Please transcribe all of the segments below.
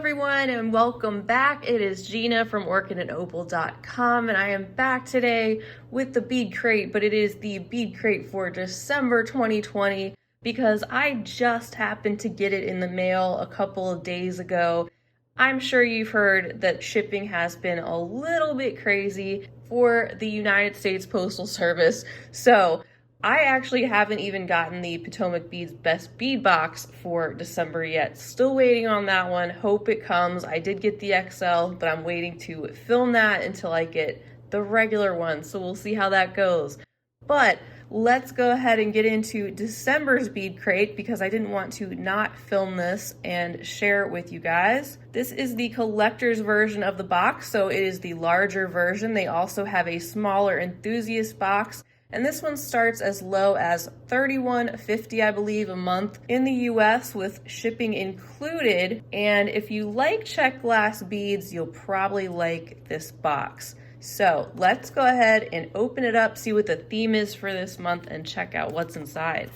everyone, and welcome back. It is Gina from Orchid and Opal.com, and I am back today with the BeadCrate, but it is the BeadCrate for December 2020 because I just happened to get it in the mail a couple of days ago. I'm sure you've heard that shipping has been a little bit crazy for the United States Postal Service, so I actually haven't even gotten the Potomac Beads Best Bead Box for December yet. Still waiting on that one. Hope it comes. I did get the XL, but I'm waiting to film that until I get the regular one. So we'll see how that goes. But let's go ahead and get into December's Bead Crate because I didn't want to not film this and share it with you guys. This is the collector's version of the box, so it is the larger version. They also have a smaller enthusiast box. And this one starts as low as $31.50, I believe, a month in the US with shipping included. And if you like check glass beads, you'll probably like this box. So let's go ahead and open it up, see what the theme is for this month, and check out what's inside.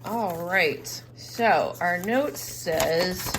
All right, so our note says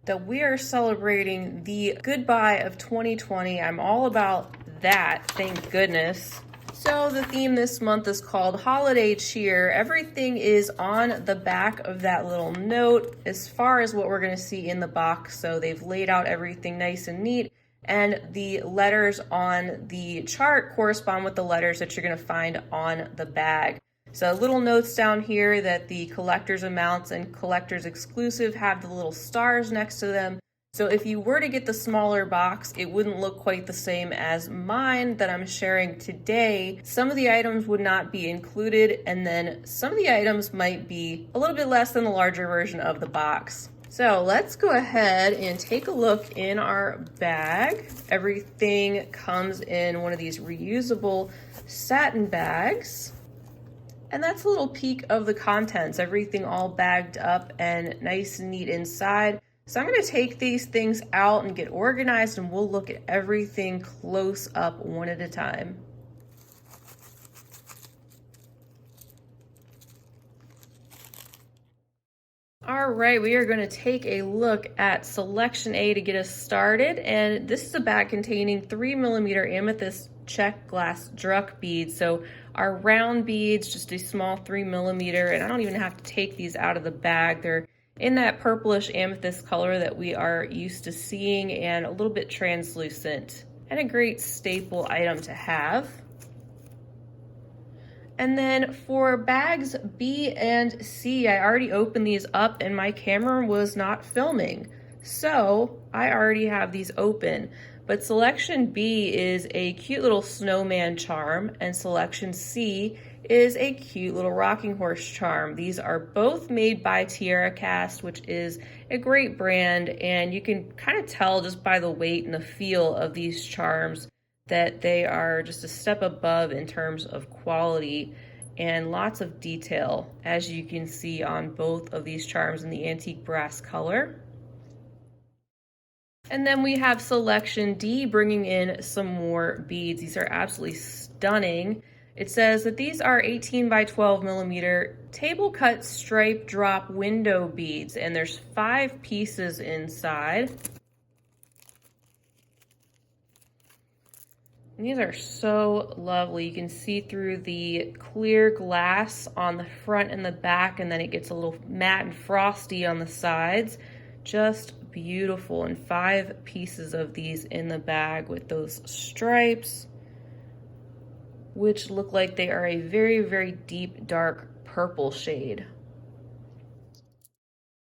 that we are celebrating the goodbye of 2020. I'm all about that, thank goodness. So the theme this month is called Holiday Cheer. Everything is on the back of that little note as far as what we're gonna see in the box. So they've laid out everything nice and neat, and the letters on the chart correspond with the letters that you're gonna find on the bag. So little notes down here that the collector's amounts and collector's exclusive have the little stars next to them. So if you were to get the smaller box, it wouldn't look quite the same as mine that I'm sharing today. Some of the items would not be included, and then some of the items might be a little bit less than the larger version of the box. So let's go ahead and take a look in our bag. Everything comes in one of these reusable satin bags. And that's a little peek of the contents, everything all bagged up and nice and neat inside. So I'm gonna take these things out and get organized, and we'll look at everything close up one at a time. All right, we are gonna take a look at Selection A to get us started. And this is a bag containing 3mm amethyst check glass druck beads. So our round beads, just a small 3mm, and I don't even have to take these out of the bag. They're in that purplish amethyst color that we are used to seeing and a little bit translucent, and a great staple item to have. And then for bags B and C, I already opened these up and my camera was not filming. So I already have these open. But Selection B is a cute little snowman charm, and Selection C is a cute little rocking horse charm. These are both made by Tiara Cast, which is a great brand, and you can kind of tell just by the weight and the feel of these charms that they are just a step above in terms of quality and lots of detail, as you can see on both of these charms in the antique brass color. And then we have Selection D bringing in some more beads. These are absolutely stunning. It says that these are 18 by 12mm table cut stripe drop window beads, and there's 5 pieces inside. And these are so lovely. You can see through the clear glass on the front and the back, and then it gets a little matte and frosty on the sides. Just beautiful, and 5 pieces of these in the bag with those stripes, which look like they are a very, very deep, dark purple shade.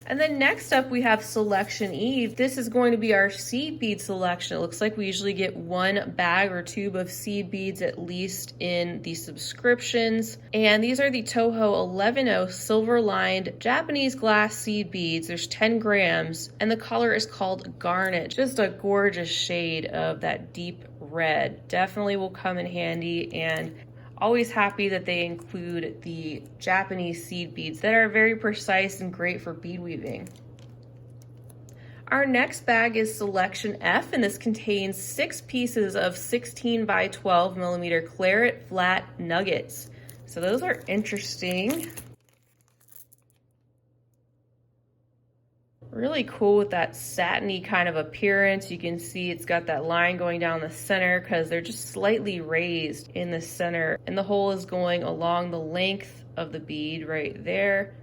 And then next up we have Selection E. This is going to be our seed bead selection. It looks like we usually get 1 bag or tube of seed beads at least in the subscriptions. And these are the Toho 11-0 silver lined Japanese glass seed beads. There's 10 grams, and the color is called Garnet. Just a gorgeous shade of that deep red. Definitely will come in handy, and always happy that they include the Japanese seed beads that are very precise and great for bead weaving. Our next bag is Selection F, and this contains 6 pieces of 16 by 12 millimeter claret flat nuggets. So those are interesting. Really cool with that satiny kind of appearance. You can see it's got that line going down the center because they're just slightly raised in the center, and the hole is going along the length of the bead right there.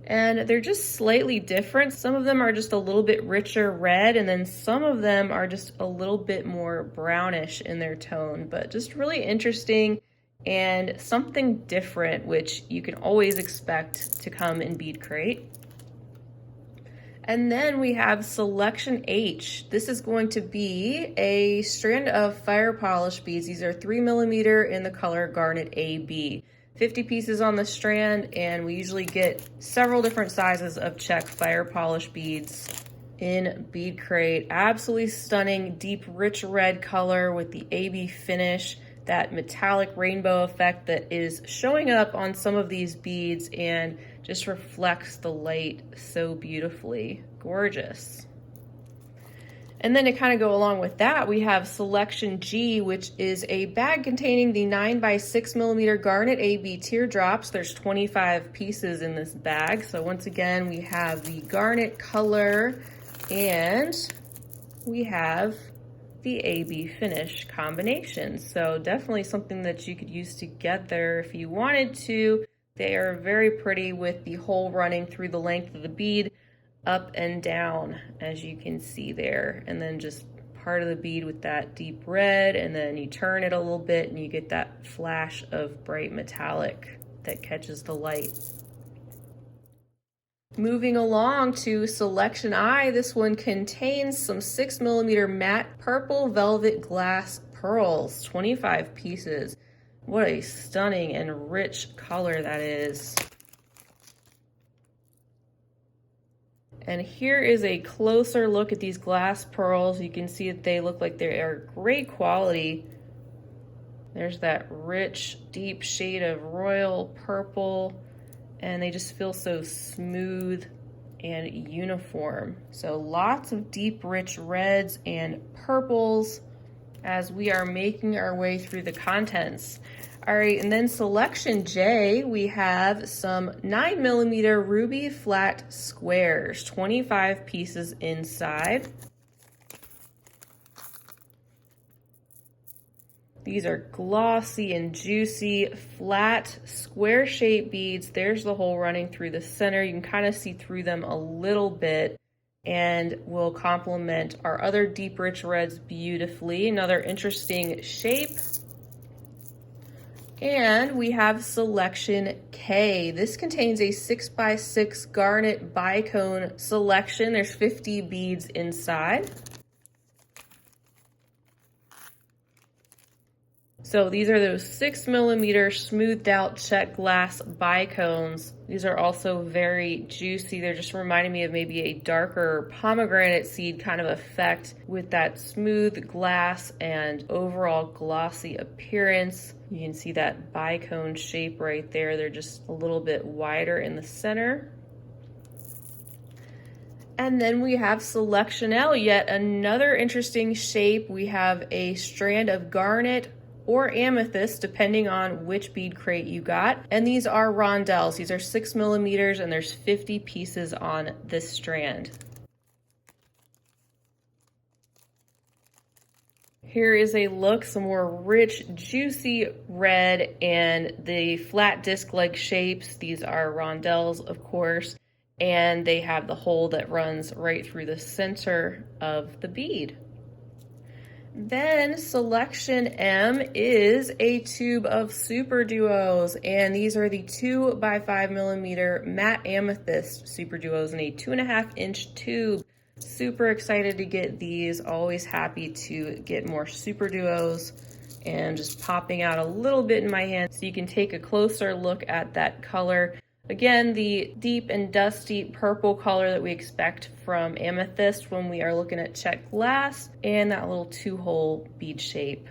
And they're just slightly different. Some of them are just a little bit richer red, and then some of them are just a little bit more brownish in their tone, but just really interesting and something different, which you can always expect to come in BeadCrate. And then we have Selection H. This is going to be a strand of fire polish beads. These are 3 millimeter in the color Garnet AB. 50 pieces on the strand, and we usually get several different sizes of check fire polish beads in BeadCrate. Absolutely stunning, deep, rich red color with the AB finish, that metallic rainbow effect that is showing up on some of these beads and just reflects the light so beautifully. Gorgeous. And then to kind of go along with that, we have Selection G, which is a bag containing the 9 by 6 millimeter Garnet AB teardrops. There's 25 pieces in this bag. So once again, we have the garnet color and we have the AB finish combination. So definitely something that you could use together if you wanted to. They are very pretty with the hole running through the length of the bead, up and down, as you can see there, and then just part of the bead with that deep red, and then you turn it a little bit and you get that flash of bright metallic that catches the light. Moving along to Selection I, this one contains some 6 millimeter matte purple velvet glass pearls, 25 pieces. What a stunning and rich color that is. And here is a closer look at these glass pearls. You can see that they look like they are great quality. There's that rich, deep shade of royal purple, and they just feel so smooth and uniform. So lots of deep, rich reds and purples as we are making our way through the contents. All right, and then Selection J, we have some 9 millimeter ruby flat squares, 25 pieces inside. These are glossy and juicy, flat, square-shaped beads. There's the hole running through the center. You can kind of see through them a little bit and will complement our other deep, rich reds beautifully. Another interesting shape. And we have Selection K. This contains a 6 by 6 garnet bicone selection. There's 50 beads inside. So these are those 6 millimeter smoothed out check glass bicones. These are also very juicy. They're just reminding me of maybe a darker pomegranate seed kind of effect with that smooth glass and overall glossy appearance. You can see that bicone shape right there. They're just a little bit wider in the center. And then we have Selection L, yet another interesting shape. We have a strand of garnet or amethyst, depending on which BeadCrate you got. And these are rondelles. These are 6 millimeters, and there's 50 pieces on this strand. Here is a look, some more rich, juicy red and the flat disc-like shapes. These are rondelles, of course, and they have the hole that runs right through the center of the bead. Then Selection M is a tube of super duos, and these are the 2 by 5 millimeter matte amethyst super duos in a 2.5 inch tube. Super excited to get these, always happy to get more super duos, and just popping out a little bit in my hand so you can take a closer look at that color. Again, the deep and dusty purple color that we expect from amethyst when we are looking at check glass, and that little 2-hole bead shape.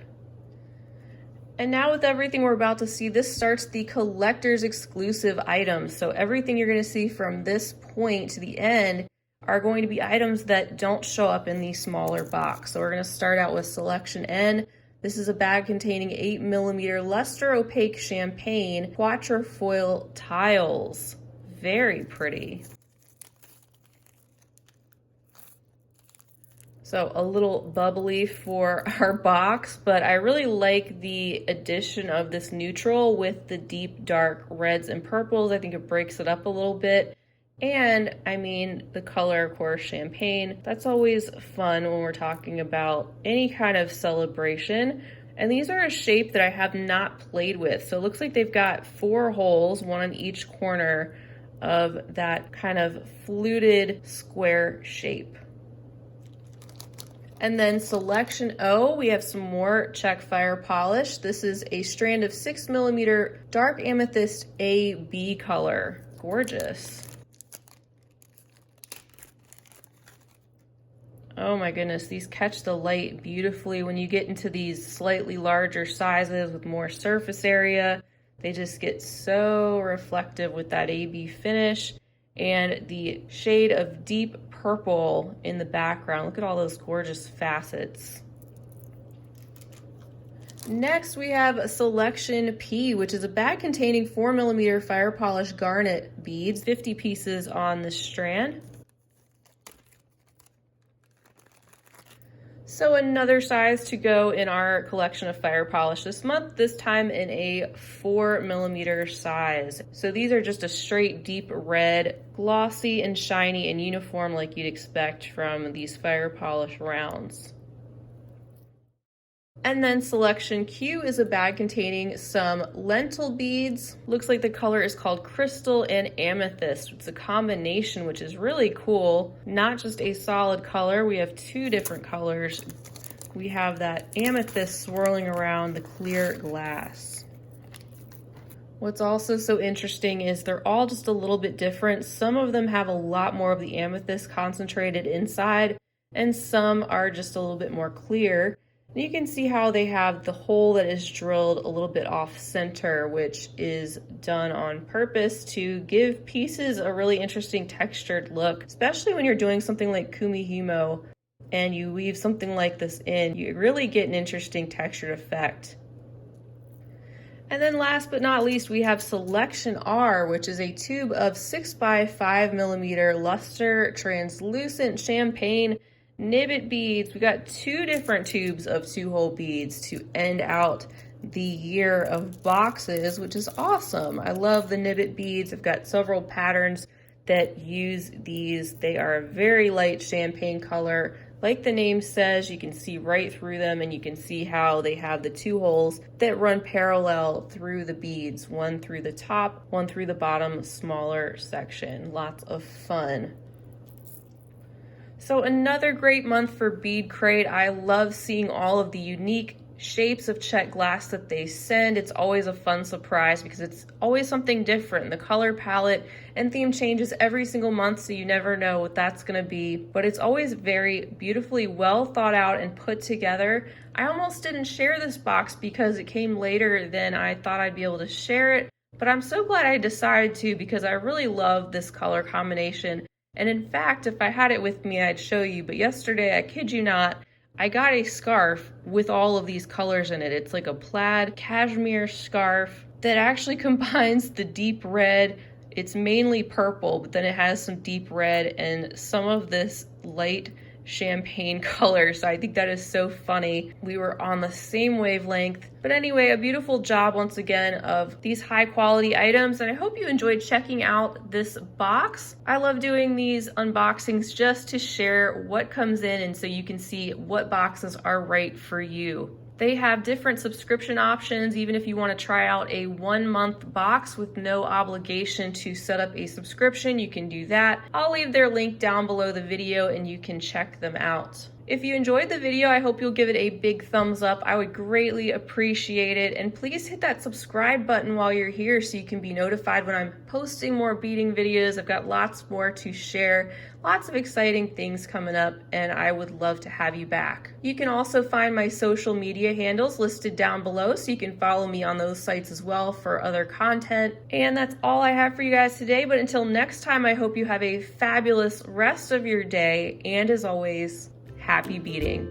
And now with everything we're about to see, this starts the collector's exclusive items. So everything you're going to see from this point to the end are going to be items that don't show up in the smaller box. So we're going to start out with selection N. This is a bag containing 8mm luster opaque champagne quatrefoil tiles. Very pretty. So a little bubbly for our box, but I really like the addition of this neutral with the deep dark reds and purples. I think it breaks it up a little bit. And I mean, the color, of course, champagne, that's always fun when we're talking about any kind of celebration. And these are a shape that I have not played with. So it looks like they've got 4 holes, one on each corner of that kind of fluted square shape. And then selection O, we have some more check fire polish. This is a strand of 6mm dark amethyst AB color. Gorgeous. Oh my goodness, these catch the light beautifully. When you get into these slightly larger sizes with more surface area, they just get so reflective with that AB finish. And the shade of deep purple in the background. Look at all those gorgeous facets. Next, we have selection P, which is a bag containing 4mm fire polish garnet beads, 50 pieces on the strand. So another size to go in our collection of fire polish this month, this time in a 4mm size. So these are just a straight deep red, glossy and shiny and uniform like you'd expect from these fire polish rounds. And then selection Q is a bag containing some lentil beads. Looks like the color is called crystal and amethyst. It's a combination, which is really cool. Not just a solid color. We have 2 different colors. We have that amethyst swirling around the clear glass. What's also so interesting is they're all just a little bit different. Some of them have a lot more of the amethyst concentrated inside, and some are just a little bit more clear. You can see how they have the hole that is drilled a little bit off center, which is done on purpose to give pieces a really interesting textured look, especially when you're doing something like kumihimo and you weave something like this in, you really get an interesting textured effect. And then last but not least, we have selection R, which is a tube of 6x5mm luster translucent champagne nibbit beads. We got 2 different tubes of 2-hole beads to end out the year of boxes, which is awesome. I love the nibbit beads. I've got several patterns that use these. They are a very light champagne color. Like the name says, you can see right through them, and you can see how they have the 2 holes that run parallel through the beads, one through the top, one through the bottom, smaller section. Lots of fun. So another great month for BeadCrate. I love seeing all of the unique shapes of check glass that they send. It's always a fun surprise because it's always something different. The color palette and theme changes every single month, so you never know what that's gonna be, but it's always very beautifully well thought out and put together. I almost didn't share this box because it came later than I thought I'd be able to share it, but I'm so glad I decided to because I really love this color combination. And in fact, if I had it with me, I'd show you, but yesterday, I kid you not, I got a scarf with all of these colors in it. It's like a plaid cashmere scarf that actually combines the deep red. It's mainly purple, but then it has some deep red and some of this light champagne color. So I think that is so funny. We were on the same wavelength. But anyway, a beautiful job once again of these high quality items. And I hope you enjoyed checking out this box. I love doing these unboxings just to share what comes in and so you can see what boxes are right for you. They have different subscription options, even if you want to try out a 1-month box with no obligation to set up a subscription, you can do that. I'll leave their link down below the video and you can check them out. If you enjoyed the video, I hope you'll give it a big thumbs up. I would greatly appreciate it. And please hit that subscribe button while you're here so you can be notified when I'm posting more beading videos. I've got lots more to share, lots of exciting things coming up, and I would love to have you back. You can also find my social media handles listed down below, so you can follow me on those sites as well for other content. And that's all I have for you guys today, but until next time, I hope you have a fabulous rest of your day, and as always, happy beading.